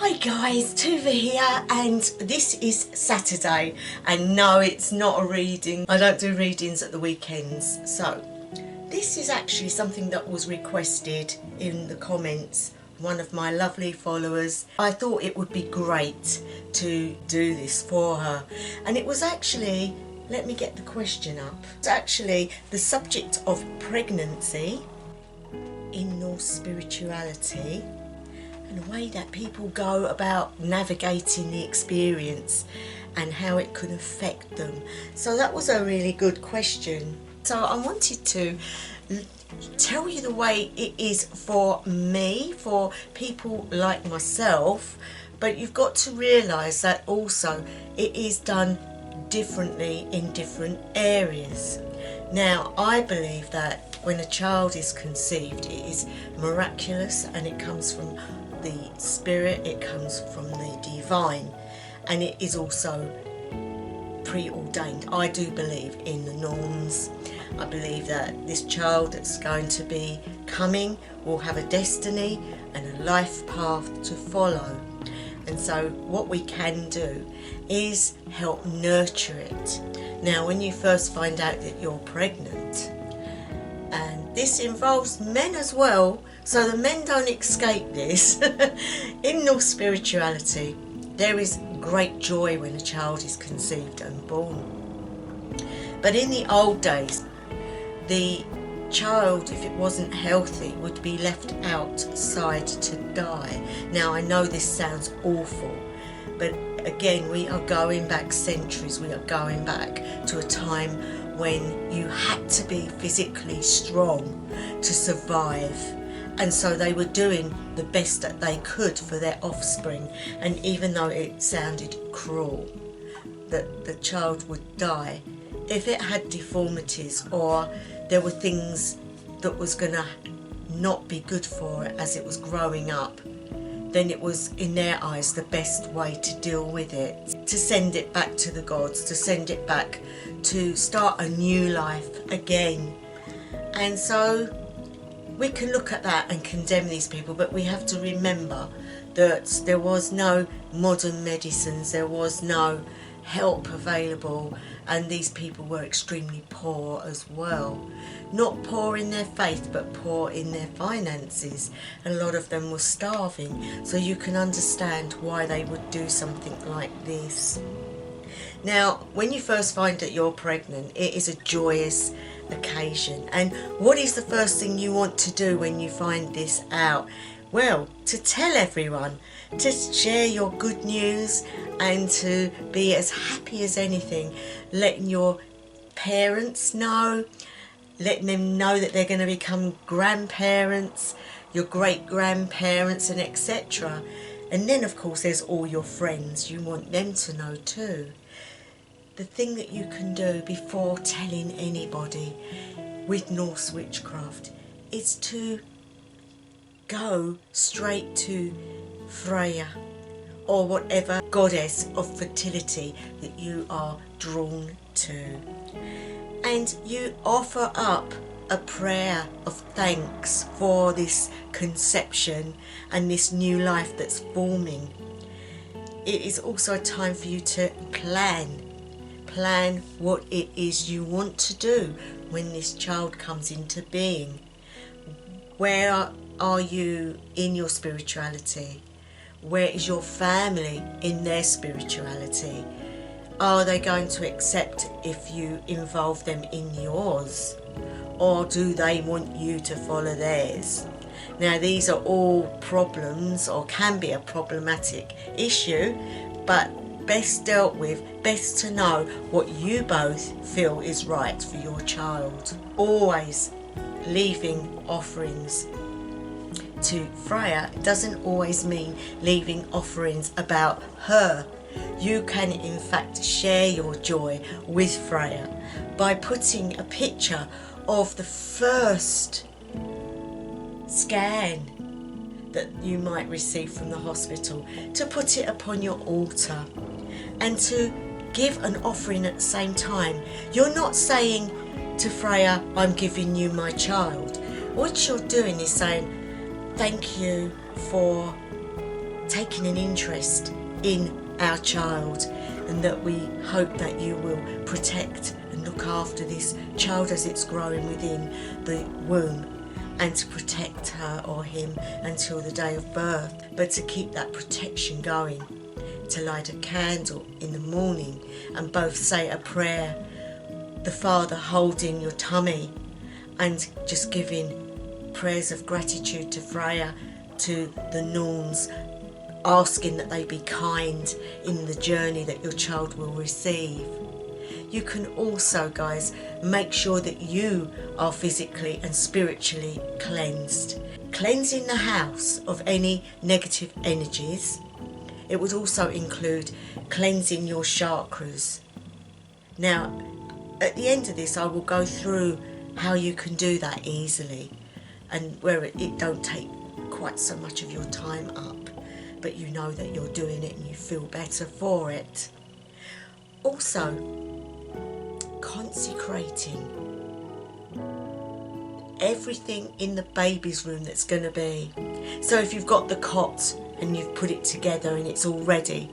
Hi guys, Tuva here, and this is Saturday, and no, it's not a reading. I don't do readings at the weekends. So this is actually something that was requested in the comments. One of my lovely followers, I thought it would be great to do this for her, and it was actually, let me get the question up. It's actually the subject of pregnancy in Norse spirituality, and the way that people go about navigating the experience and how it could affect them. So that was a really good question. So I wanted to tell you the way it is for me, for people like myself, but you've got to realise that also it is done differently in different areas. Now, I believe that when a child is conceived, it is miraculous, and it comes from the spirit, it comes from the divine, and it is also preordained. I do believe in the norms. I believe that this child that's going to be coming will have a destiny and a life path to follow. And so what we can do is help nurture it. Now, when you first find out that you're pregnant, and this involves men as well, so the men don't escape this. In Norse spirituality, there is great joy when a child is conceived and born. But in the old days, the child, if it wasn't healthy, would be left outside to die. Now, I know this sounds awful, but again, we are going back centuries. We are going back to a time when you had to be physically strong to survive. And so they were doing the best that they could for their offspring. And even though it sounded cruel that the child would die, if it had deformities or there were things that was going to not be good for it as it was growing up, then it was, in their eyes, the best way to deal with it, to send it back to the gods, to send it back to start a new life again. And so we can look at that and condemn these people, but we have to remember that there was no modern medicines, there was no help available, and these people were extremely poor as well. Not poor in their faith, but poor in their finances. A lot of them were starving, so you can understand why they would do something like this. Now, when you first find that you're pregnant, it is a joyous occasion. And what is the first thing you want to do when you find this out? Well, to tell everyone, to share your good news, and to be as happy as anything, letting your parents know, letting them know that they're going to become grandparents, your great-grandparents, and etc. And then, of course, there's all your friends. You want them to know too. The thing that you can do before telling anybody with Norse witchcraft is to go straight to Freya, or whatever goddess of fertility that you are drawn to, and you offer up a prayer of thanks for this conception and this new life that's forming. It is also a time for you to plan what it is you want to do when this child comes into being. Where are you in your spirituality? Where is your family in their spirituality? Are they going to accept if you involve them in yours? Or do they want you to follow theirs? Now, these are all problems, or can be a problematic issue, but best dealt with, best to know what you both feel is right for your child. Always leaving offerings to Freya doesn't always mean leaving offerings about her. You can in fact share your joy with Freya by putting a picture of the first scan that you might receive from the hospital, to put it upon your altar and to give an offering at the same time. You're not saying to Freya, I'm giving you my child. What you're doing is saying, thank you for taking an interest in our child, and that we hope that you will protect and look after this child as it's growing within the womb, and to protect her or him until the day of birth, but to keep that protection going, to light a candle in the morning and both say a prayer, the Father holding your tummy, and just giving prayers of gratitude to Freya, to the Norns, asking that they be kind in the journey that your child will receive. You can also, guys, make sure that you are physically and spiritually cleansed. Cleansing the house of any negative energies. It would also include cleansing your chakras. Now, at the end of this, I will go through how you can do that easily, and where it don't take quite so much of your time up, but you know that you're doing it and you feel better for it. Also, consecrating everything in the baby's room that's going to be. So if you've got the cot and you've put it together and it's all ready,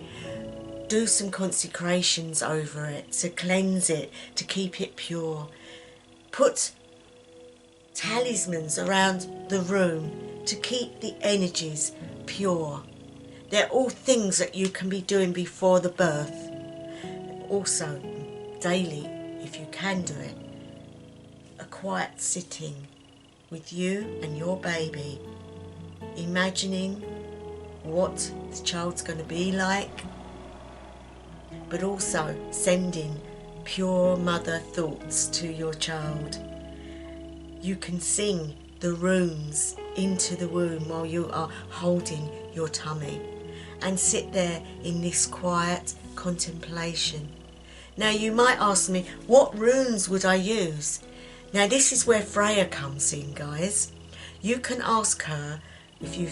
do some consecrations over it to cleanse it, to keep it pure. Put talismans around the room to keep the energies pure. They're all things that you can be doing before the birth. Also, daily, if you can do it, a quiet sitting with you and your baby, imagining what the child's going to be like, but also sending pure mother thoughts to your child. You can sing the runes into the womb while you are holding your tummy, and sit there in this quiet contemplation. Now you might ask me, what runes would I use? Now this is where Freya comes in, guys. You can ask her, if you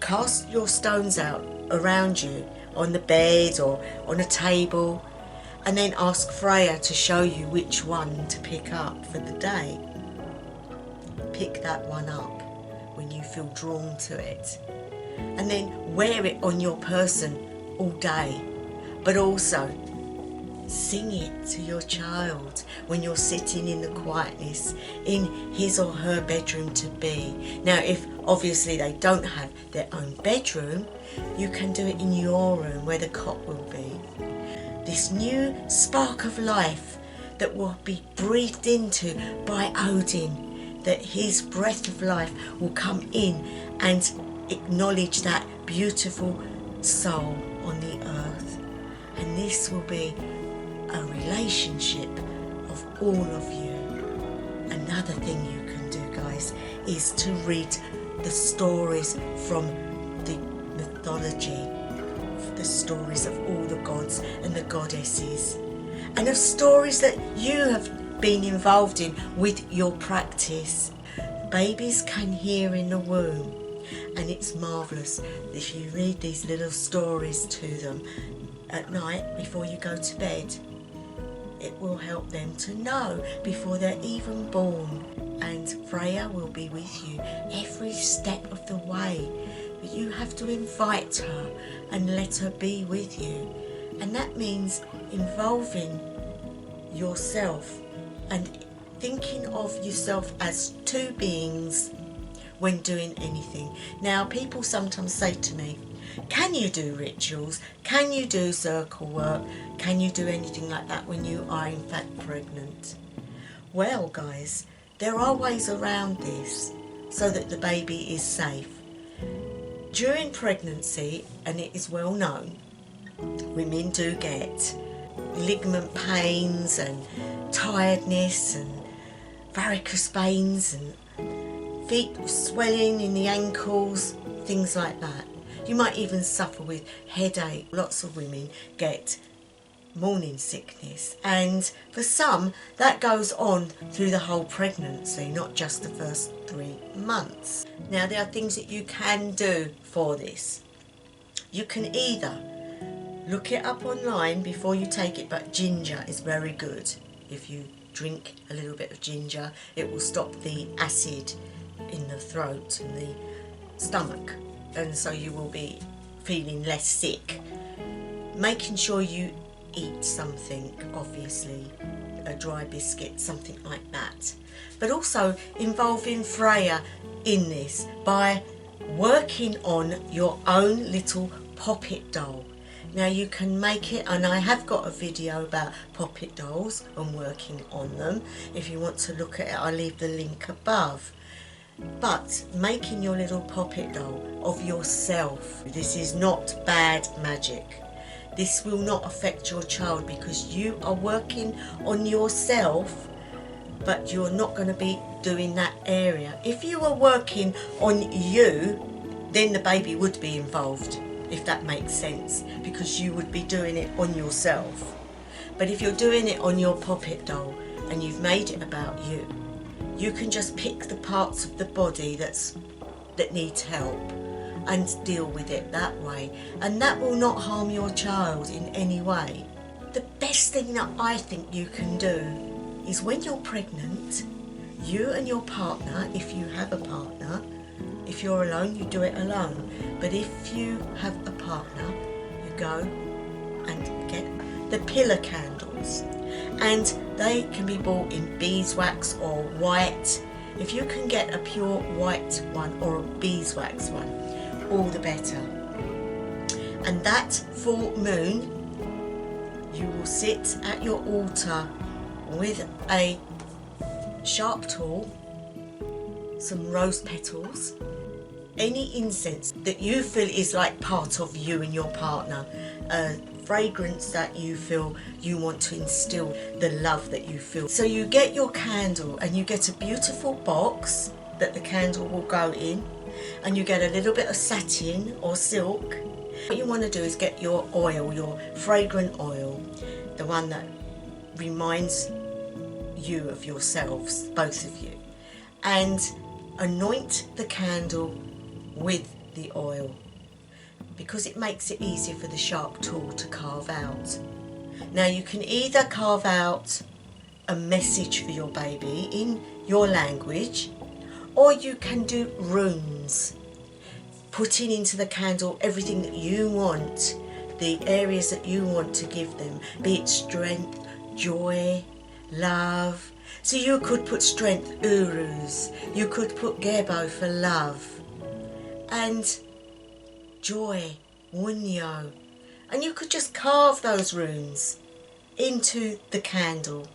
cast your stones out around you on the bed or on a table, and then ask Freya to show you which one to pick up for the day. Pick that one up when you feel drawn to it, and then wear it on your person all day, but also sing it to your child when you're sitting in the quietness in his or her bedroom to be. Now, if obviously they don't have their own bedroom, you can do it in your room where the cot will be. This new spark of life that will be breathed into by Odin, that his breath of life will come in and acknowledge that beautiful soul on the earth. And this will be a relationship of all of you. Another thing you can do, guys, is to read the stories from the mythology, the stories of all the gods and the goddesses, and of stories that you have been involved in with your practice. Babies can hear in the womb, and it's marvellous if you read these little stories to them at night before you go to bed. It will help them to know before they're even born. And Freya will be with you every step of the way. But you have to invite her and let her be with you. And that means involving yourself and thinking of yourself as two beings when doing anything. Now, people sometimes say to me, can you do rituals? Can you do circle work? Can you do anything like that when you are in fact pregnant? Well, guys, there are ways around this so that the baby is safe. During pregnancy, and it is well known, women do get ligament pains and tiredness and varicose veins and feet swelling in the ankles, things like that. You might even suffer with headache. Lots of women get morning sickness, and for some that goes on through the whole pregnancy, not just the first 3 months. Now, there are things that you can do for this. You can either look it up online before you take it, but ginger is very good. If you drink a little bit of ginger, it will stop the acid in the throat and the stomach, and so you will be feeling less sick, making sure you eat something, obviously, a dry biscuit, something like that. But also involving Freya in this by working on your own little poppet doll. Now you can make it, and I have got a video about poppet dolls and working on them. If you want to look at it, I'll leave the link above. But making your little poppet doll of yourself, this is not bad magic. This will not affect your child because you are working on yourself, but you're not going to be doing that area. If you were working on you, then the baby would be involved, if that makes sense, because you would be doing it on yourself. But if you're doing it on your poppet doll and you've made it about you, you can just pick the parts of the body that needs help and deal with it that way, and that will not harm your child in any way. The best thing that I think you can do is when you're pregnant, you and your partner, if you have a partner, if you're alone, you do it alone. But if you have a partner, you go and get the pillar candles. And they can be bought in beeswax or white. If you can get a pure white one or a beeswax one, all the better. And that full moon, you will sit at your altar with a sharp tool, some rose petals, any incense that you feel is like part of you and your partner, a fragrance that you feel you want to instill the love that you feel. So you get your candle and you get a beautiful box that the candle will go in, and you get a little bit of satin or silk. What you want to do is get your oil, your fragrant oil, the one that reminds you of yourselves, both of you, and anoint the candle with the oil, because it makes it easier for the sharp tool to carve out. Now you can either carve out a message for your baby in your language, or you can do runes, putting into the candle everything that you want, the areas that you want to give them, be it strength, joy, love. So you could put strength, urus, you could put gebo for love, and joy, wunyo, and you could just carve those runes into the candle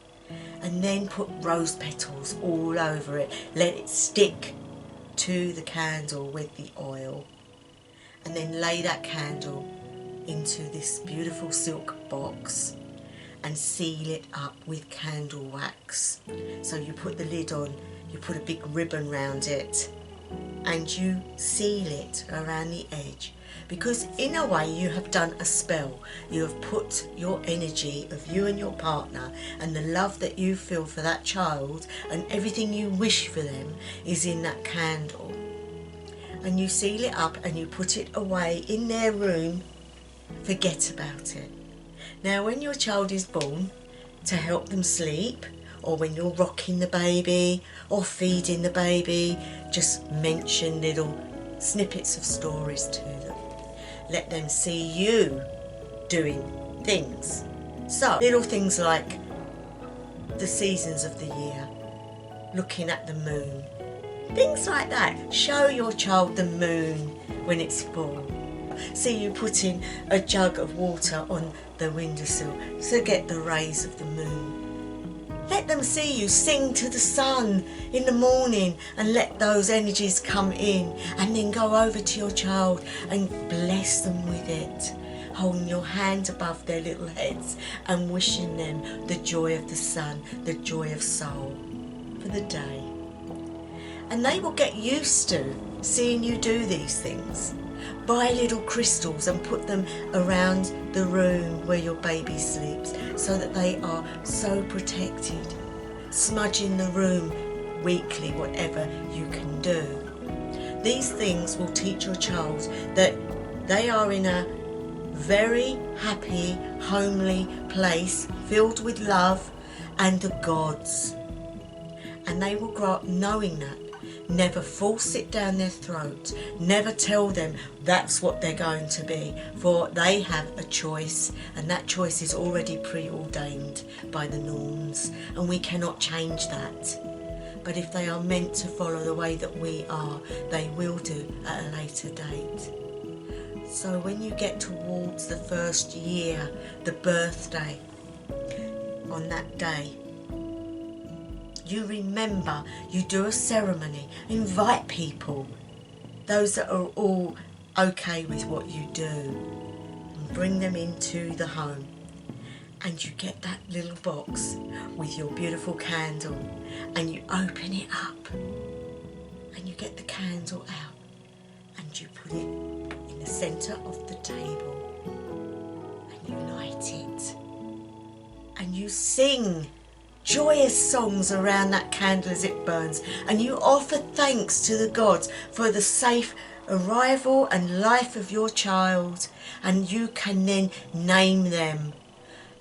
and then put rose petals all over it. Let it stick to the candle with the oil, and then lay that candle into this beautiful silk box and seal it up with candle wax. So you put the lid on, you put a big ribbon round it, and you seal it around the edge, because in a way you have done a spell. You have put your energy of you and your partner and the love that you feel for that child and everything you wish for them is in that candle, and you seal it up and you put it away in their room. Forget about it. Now when your child is born, to help them sleep, or when you're rocking the baby or feeding the baby, just mention little snippets of stories to them. Let them see you doing things. So little things like the seasons of the year, looking at the moon, things like that. Show your child the moon when it's full. See you putting a jug of water on the windowsill to get the rays of the moon. Let them see you sing to the sun in the morning and let those energies come in, and then go over to your child and bless them with it, holding your hand above their little heads and wishing them the joy of the sun, the joy of soul for the day. And they will get used to seeing you do these things. Buy little crystals and put them around the room where your baby sleeps so that they are so protected. Smudging the room weekly, whatever you can do. These things will teach your child that they are in a very happy, homely place filled with love and the gods. And they will grow up knowing that, Never force it down their throat. Never tell them that's what they're going to be, for they have a choice, and that choice is already preordained by the norms, and we cannot change that. But if they are meant to follow the way that we are, they will do at a later date. So when you get towards the first year, the birthday, on that day, you remember, you do a ceremony, invite people, those that are all okay with what you do, and bring them into the home. And you get that little box with your beautiful candle, and you open it up, and you get the candle out, and you put it in the centre of the table, and you light it, and you sing joyous songs around that candle as it burns, and you offer thanks to the gods for the safe arrival and life of your child, and you can then name them.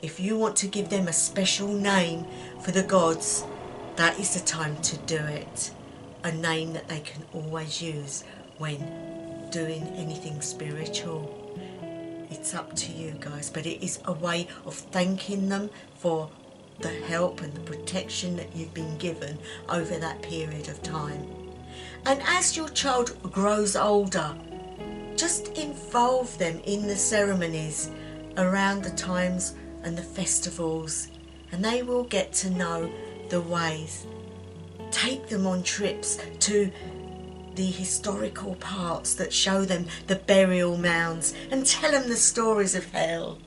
If you want to give them a special name for the gods, that is the time to do it. A name that they can always use when doing anything spiritual. It's up to you guys, but it is a way of thanking them for the help and the protection that you've been given over that period of time. And as your child grows older, just involve them in the ceremonies around the times and the festivals, and they will get to know the ways. Take them on trips to the historical parts that show them the burial mounds, and tell them the stories of hell.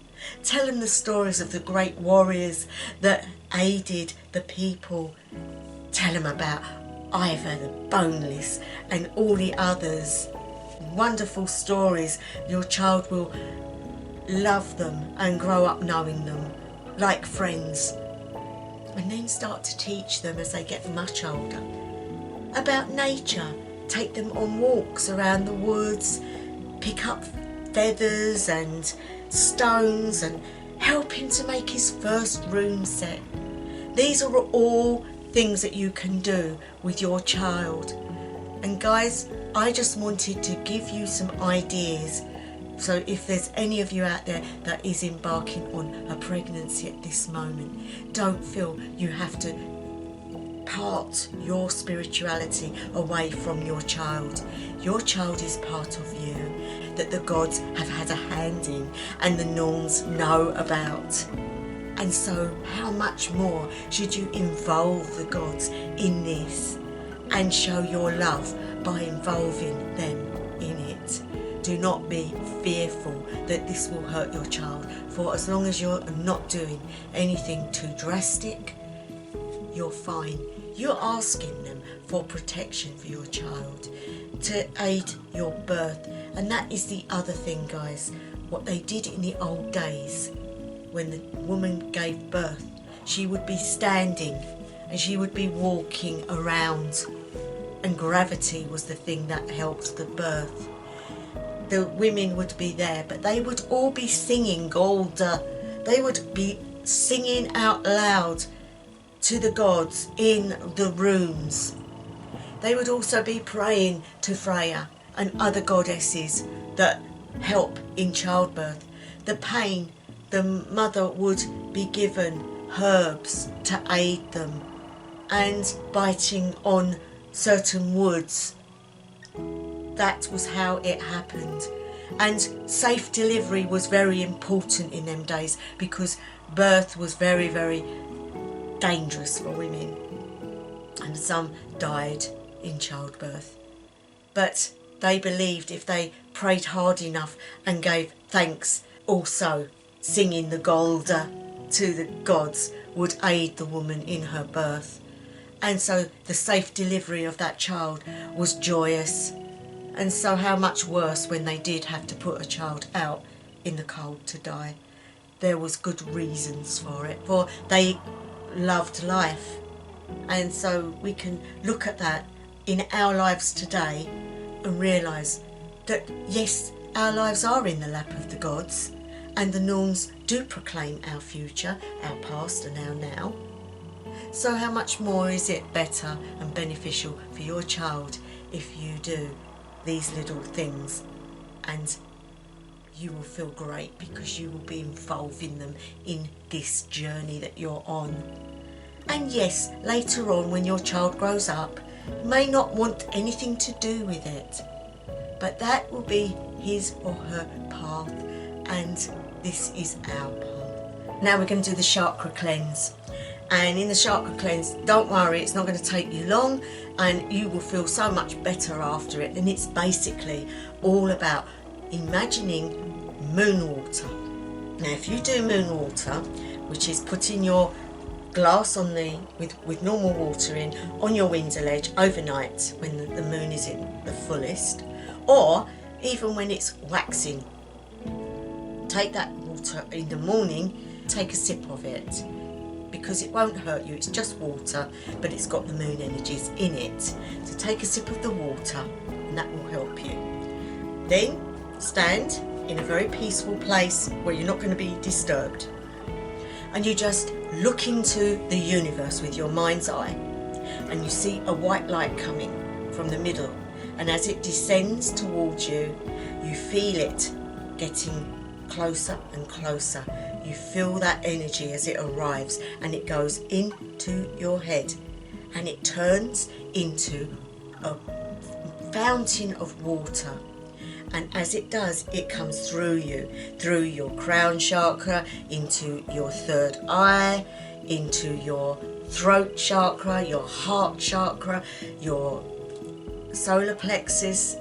Tell them the stories of the great warriors that aided the people. Tell them about Ivor the Boneless and all the others. Wonderful stories. Your child will love them and grow up knowing them like friends. And then start to teach them as they get much older about nature. Take them on walks around the woods, pick up feathers and stones, and help him to make his first room set. These are all things that you can do with your child. And guys, I just wanted to give you some ideas. So if there's any of you out there that is embarking on a pregnancy at this moment, don't feel you have to part your spirituality away from your child. Your child is part of you that the gods have had a hand in and the norms know about. And so how much more should you involve the gods in this and show your love by involving them in it. Do not be fearful that this will hurt your child, for as long as you're not doing anything too drastic, you're fine. You're asking them for protection for your child, to aid your birth. And that is the other thing, guys. What they did in the old days, when the woman gave birth, she would be standing and she would be walking around, and gravity was the thing that helped the birth. The women would be there, but they would all be singing Golda. They would be singing out loud to the gods in the rooms. They would also be praying to Freya and other goddesses that help in childbirth. The pain, the mother would be given herbs to aid them, and biting on certain woods. That was how it happened. And safe delivery was very important in them days, because birth was very, very dangerous for women, and some died in childbirth. But they believed if they prayed hard enough and gave thanks, also singing the Golda to the gods would aid the woman in her birth. And so the safe delivery of that child was joyous. And so how much worse when they did have to put a child out in the cold to die. There was good reasons for it, for they loved life. And so we can look at that in our lives today and realise that yes, our lives are in the lap of the gods, and the norms do proclaim our future, our past and our now. So how much more is it better and beneficial for your child if you do these little things, and you will feel great because you will be involving them in this journey that you're on. And yes, later on when your child grows up, may not want anything to do with it, but that will be his or her path, and this is our path. Now we're going to do the chakra cleanse. And in the chakra cleanse, don't worry, it's not going to take you long and you will feel so much better after it. And it's basically all about imagining moon water. Now if you do moon water, which is putting your glass on with normal water in on your window ledge overnight when the moon is in the fullest, or even when it's waxing, take that water in the morning, take a sip of it, because it won't hurt you, it's just water, but it's got the moon energies in it. So take a sip of the water and that will help you. Then stand in a very peaceful place where you're not going to be disturbed, and you just look into the universe with your mind's eye, and you see a white light coming from the middle, and as it descends towards you, you feel it getting closer and closer. You feel that energy as it arrives, and it goes into your head and it turns into a fountain of water. And as it does, it comes through you, through your crown chakra, into your third eye, into your throat chakra, your heart chakra, your solar plexus,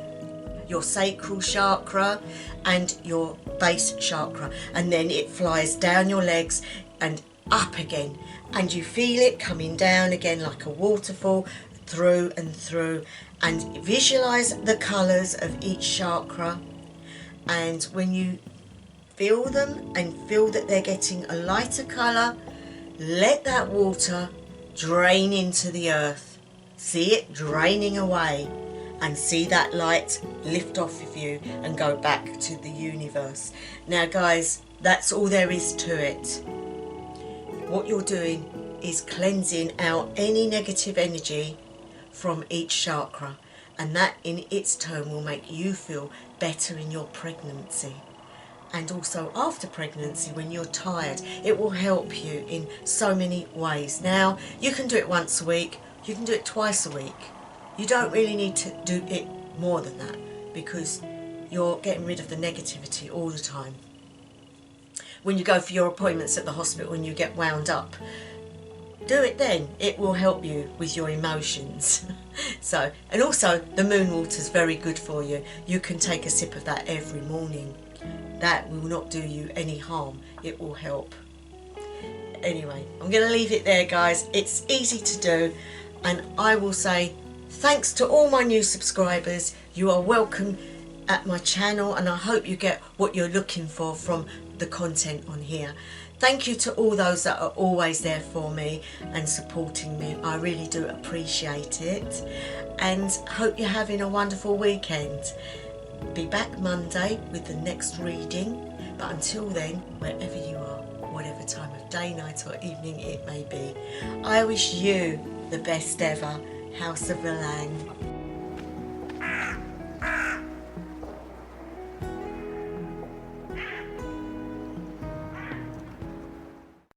your sacral chakra, and your base chakra. And then it flies down your legs and up again, and you feel it coming down again like a waterfall, through and through. And visualize the colors of each chakra, and when you feel them and feel that they're getting a lighter color, let that water drain into the earth. See it draining away, and see that light lift off of you and go back to the universe. Now guys, that's all there is to it. What you're doing is cleansing out any negative energy from each chakra, and that in its turn will make you feel better in your pregnancy, and also after pregnancy when you're tired. It will help you in so many ways. Now you can do it once a week, you can do it twice a week. You don't really need to do it more than that, because you're getting rid of the negativity all the time. When you go for your appointments at the hospital and you get wound up, do it then. It will help you with your emotions. So, and also the moon water is very good for you. You can take a sip of that every morning. That will not do you any harm. It will help. Anyway, I'm going to leave it there, guys. It's easy to do, and I will say thanks to all my new subscribers. You are welcome at my channel, and I hope you get what you're looking for from the content on here. Thank you to all those that are always there for me and supporting me. I really do appreciate it, and hope you're having a wonderful weekend. Be back Monday with the next reading, but until then, wherever you are, whatever time of day, night or evening it may be, I wish you the best ever. House of Lang.